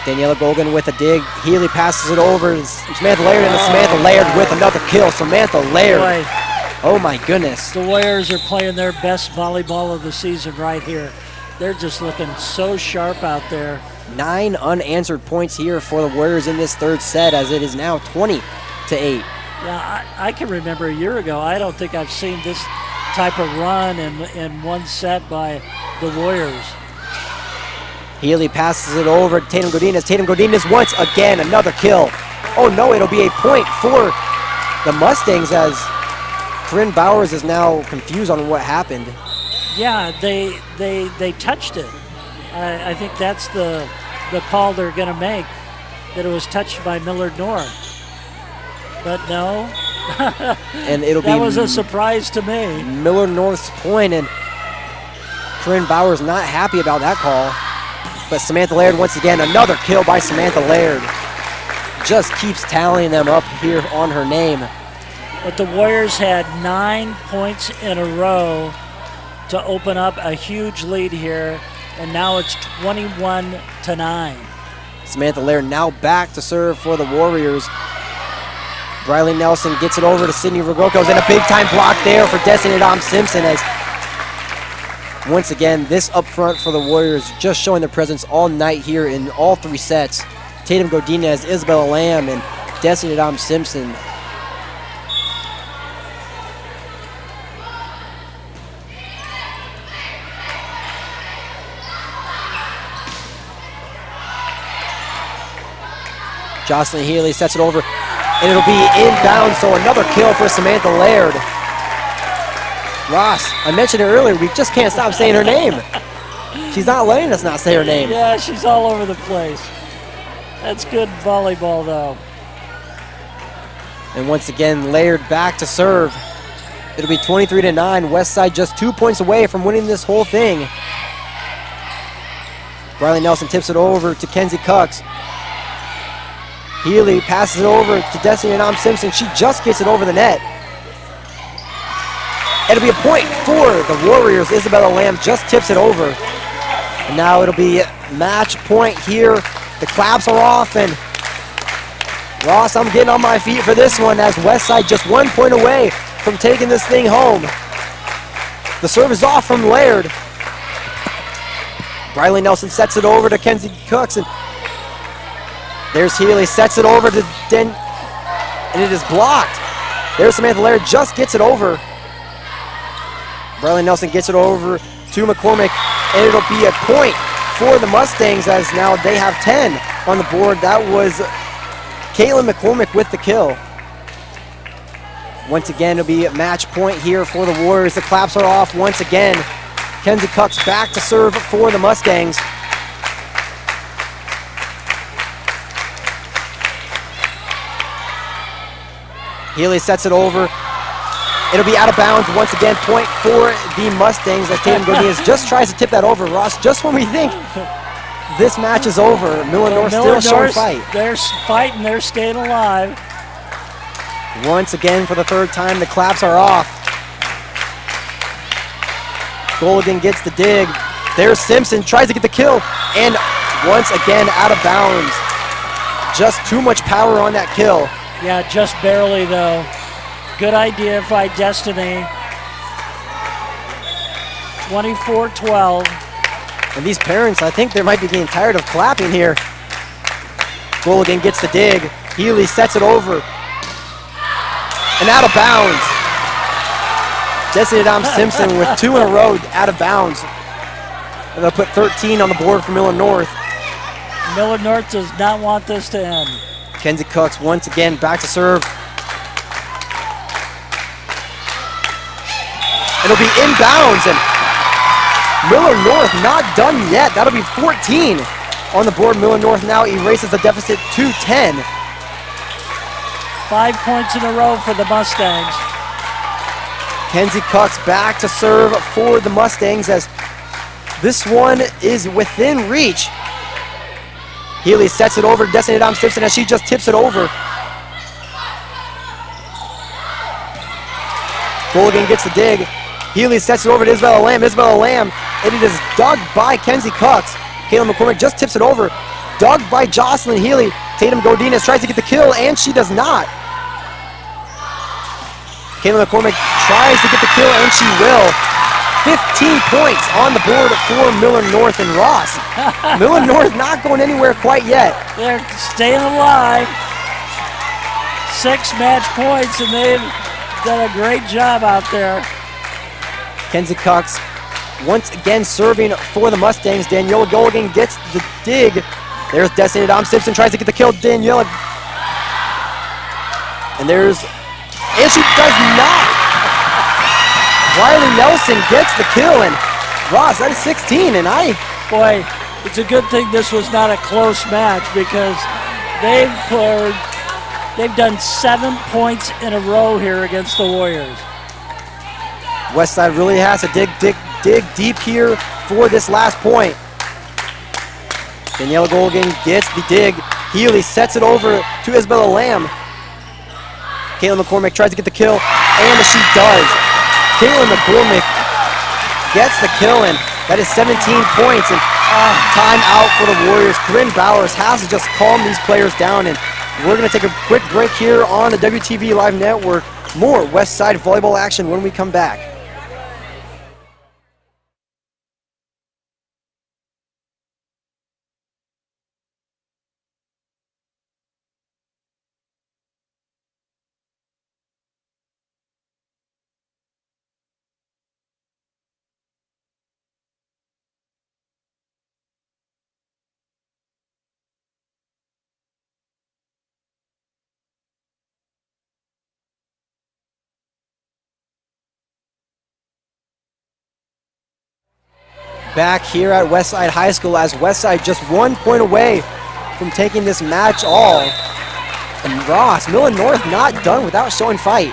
Daniela Gogan with a dig. Healy passes it over to Samantha Laird, and Samantha Laird with another kill. Samantha Laird. Boy, oh my goodness. the Warriors are playing their best volleyball of the season right here. They're just looking so sharp out there. 9 unanswered points here for the Warriors in this third set, as it is now 20-8. Yeah, I can remember a year ago. I don't think I've seen this type of run in one set by the Warriors. Healy passes it over to Tatum Godinez. Tatum Godinez once again, another kill. Oh no, it'll be a point for the Mustangs, as Corinne Bowers is now confused on what happened. Yeah, they touched it. I think that's the call they're going to make, that it was touched by Millard North. But no. And it'll that be was a surprise to me. Millard North's point, and Corinne Bowers not happy about that call. But Samantha Laird, once again, another kill by Samantha Laird. Just keeps tallying them up here on her name. But the Warriors had 9 points in a row to open up a huge lead here, and now it's 21-9. Samantha Laird now back to serve for the Warriors. Briley Nelson gets it over to Sydney Rogokos, and a big-time block there for Destiny Dom-Simpson, as once again, this up front for the Warriors just showing their presence all night here in all 3 sets. Tatum Godinez, Isabella Lamb, and Destiny Dom-Simpson. Jocelyn Healy sets it over, and it'll be inbound, so another kill for Samantha Laird. Ross, I mentioned it earlier, we just can't stop saying her name. She's not letting us not say her name. Yeah, she's all over the place. That's good volleyball, though. And once again, Laird back to serve. It'll be 23-9. Westside just 2 points away from winning this whole thing. Riley Nelson tips it over to Kenzie Cox. Healy passes it over to Destiny Dom-Simpson. She just gets it over the net. It'll be a point for the Warriors. Isabella Lamb just tips it over. And now it'll be match point here. The claps are off, and Ross, I'm getting on my feet for this one, as Westside just 1 point away from taking this thing home. The serve is off from Laird. Briley Nelson sets it over to Kenzie Cooks, and there's Healy, sets it over to Den, and it is blocked. There's Samantha Laird, just gets it over. Briley Nelson gets it over to McCormick, and it'll be a point for the Mustangs, as now they have 10 on the board. That was Caitlin McCormick with the kill. Once again, it'll be a match point here for the Warriors. The claps are off once again. Kenzie Cucks back to serve for the Mustangs. Healy sets it over. It'll be out of bounds once again. Point for the Mustangs, as Tatum Godinez just tries to tip that over. Ross, just when we think this match is over, Millard North still showing fight. They're fighting, they're staying alive. Once again, for the third time, the claps are off. Goligan gets the dig. There's Simpson, tries to get the kill, and once again out of bounds. Just too much power on that kill. Yeah, just barely though. Good idea by Destiny. 24-12. And these parents, I think they might be getting tired of clapping here. Goligan gets the dig. Healy sets it over. And out of bounds. Destiny Dom-Simpson with 2 in a row out of bounds. And they'll put 13 on the board for Millard North. Millard North does not want this to end. Kenzie Cooks once again back to serve. It'll be inbounds, and Millard North not done yet. That'll be 14 on the board. Millard North now erases the deficit to 10. 5 points in a row for the Mustangs. Kenzie Cooks back to serve for the Mustangs, as this one is within reach. Healy sets it over to Destiny Dom-Simpson, as she just tips it over. Goligan gets the dig. Healy sets it over to Isabella Lamb. Isabella Lamb, and it is dug by Kenzie Cooks. Caitlin McCormick just tips it over. Dug by Jocelyn Healy. Tatum Godinez tries to get the kill, and she does not. Caitlin McCormick tries to get the kill, and she will. 15 points on the board for Millard North and Ross. Millard North not going anywhere quite yet. They're staying alive. 6 match points, and they've done a great job out there. Kenzie Cox once again serving for the Mustangs. Daniela Gulligan gets the dig. There's Destiny Dom Simpson, tries to get the kill. Daniela. And she does not. Riley Nelson gets the kill, and Ross, that is 16, and Boy, it's a good thing this was not a close match, because they've done 7 points in a row here against the Warriors. Westside really has to dig deep here for this last point. Daniela Golgan gets the dig. Healy sets it over to Isabella Lamb. Caitlin McCormick tries to get the kill, and she does. Caitlin McCormick gets the kill, and that is 17 points, and timeout for the Warriors. Corinne Bowers has to just calm these players down, and we're going to take a quick break here on the WTV Live Network. More Westside Volleyball action when we come back. Back here at Westside High School, as Westside just 1 point away from taking this match all. And Ross, Millard North not done without showing fight.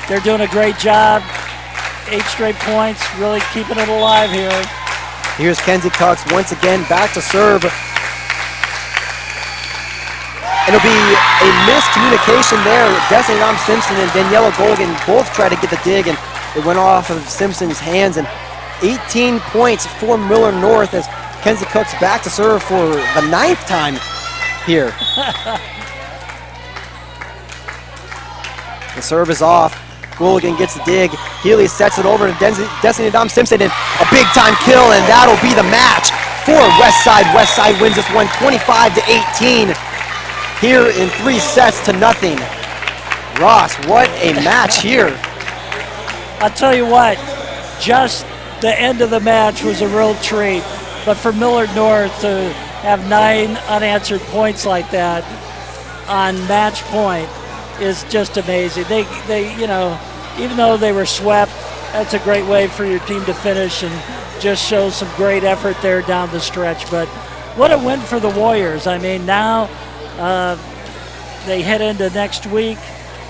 They're doing a great job. 8 straight points, really keeping it alive here. Here's Kenzie Cox once again back to serve. It'll be a miscommunication there. Destiny Dom Simpson and Daniela Golgan both tried to get the dig, and it went off of Simpson's hands. And 18 points for Millard North as Kenzie Cox back to serve for the 9th time here. The serve is off. Golgan gets the dig. Healy sets it over to Destiny Dom Simpson, and a big time kill, and that'll be the match for Westside. Westside wins this one 25-18 here in 3 sets to nothing. Ross, what a match here. I'll tell you what, just the end of the match was a real treat. But for Millard North to have 9 unanswered points like that on match point is just amazing. They even though they were swept, that's a great way for your team to finish and just show some great effort there down the stretch. But what a win for the Warriors. I mean, now they head into next week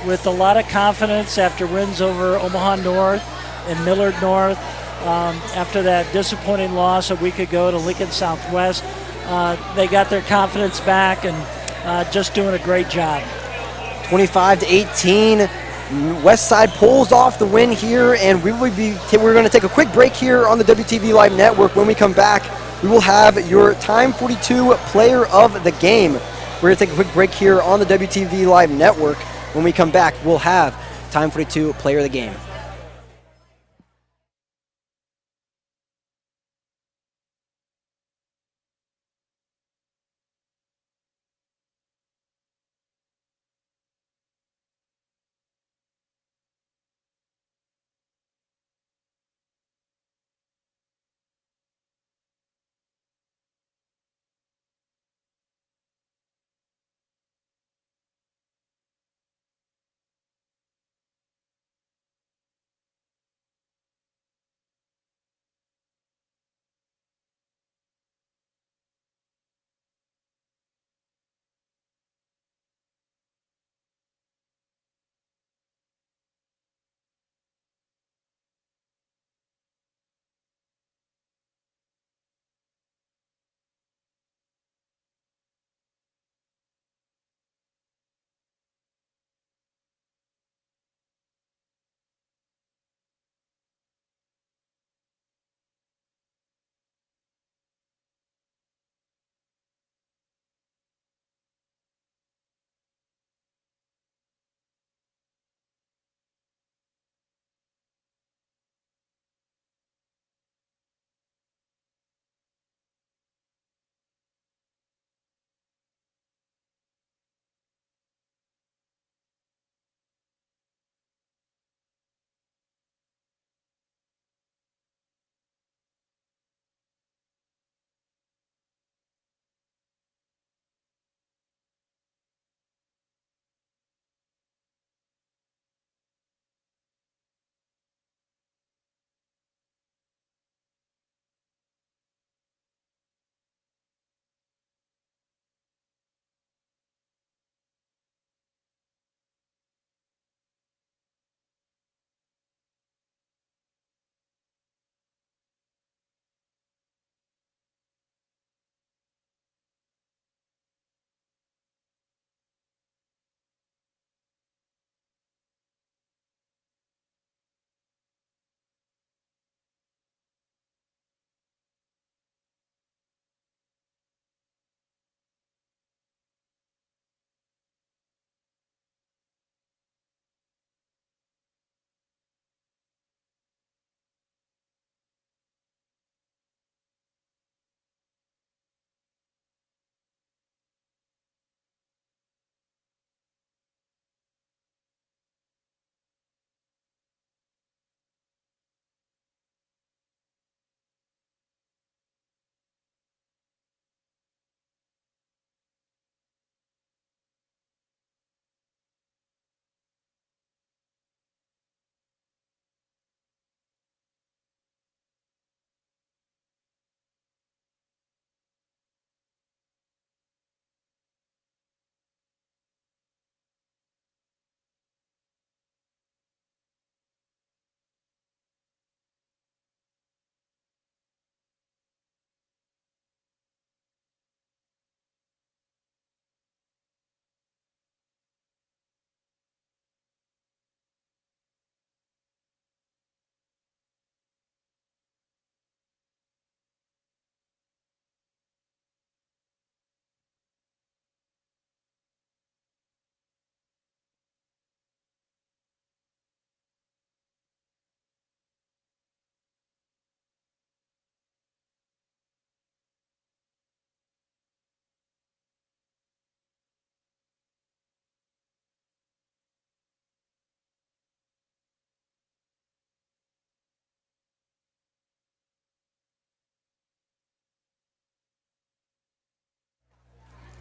with a lot of confidence after wins over Omaha North and Millard North. After that disappointing loss a week ago to Lincoln Southwest, they got their confidence back and just doing a great job. 25-18, Westside pulls off the win here, and we're going to take a quick break here on the WTV Live Network. When we come back, we will have your Time 42 Player of the Game. We're going to take a quick break here on the WTV Live Network. When we come back, we'll have Time 42 Player of the Game.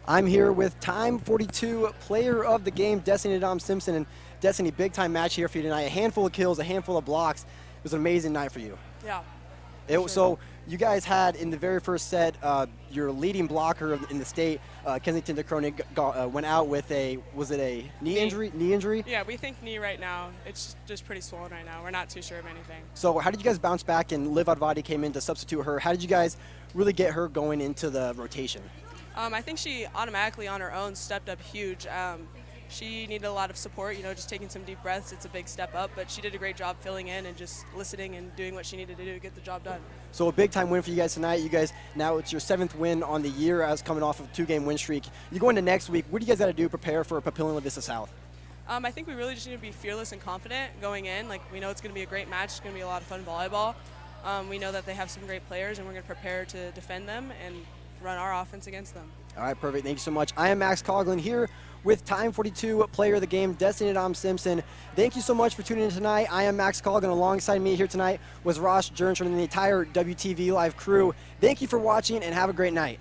I'm here with Time 42 player of the game, Destiny Dom Simpson. And Destiny, big time match here for you tonight. A handful of kills, a handful of blocks. It was an amazing night for you. Yeah. So you guys had in the very first set, your leading blocker in the state, Kensington DeCronin, went out with was it a knee injury? Knee injury? Yeah, we think knee right now. It's just pretty swollen right now. We're not too sure of anything. So how did you guys bounce back and Liv Advadi came in to substitute her? How did you guys really get her going into the rotation? I think she automatically on her own stepped up huge. She needed a lot of support, just taking some deep breaths. It's a big step up, but she did a great job filling in and just listening and doing what she needed to do to get the job done. So a big time win for you guys tonight. You guys, now it's your 7th win on the year as coming off of a 2-game win streak. You go into next week, what do you guys got to do to prepare for Papillion La Vista South? I think we really just need to be fearless and confident going in. Like, we know it's going to be a great match. It's going to be a lot of fun volleyball. We know that they have some great players, and we're going to prepare to defend them and run our offense against them. All right, perfect. Thank you so much. I am Max Coughlin here with Time 42 player of the game, Destiny Dom Simpson. Thank you so much for tuning in tonight. I am Max Coughlin. Alongside me here tonight was Ross Jernstrom and the entire WTV Live crew. Thank you for watching, and have a great night.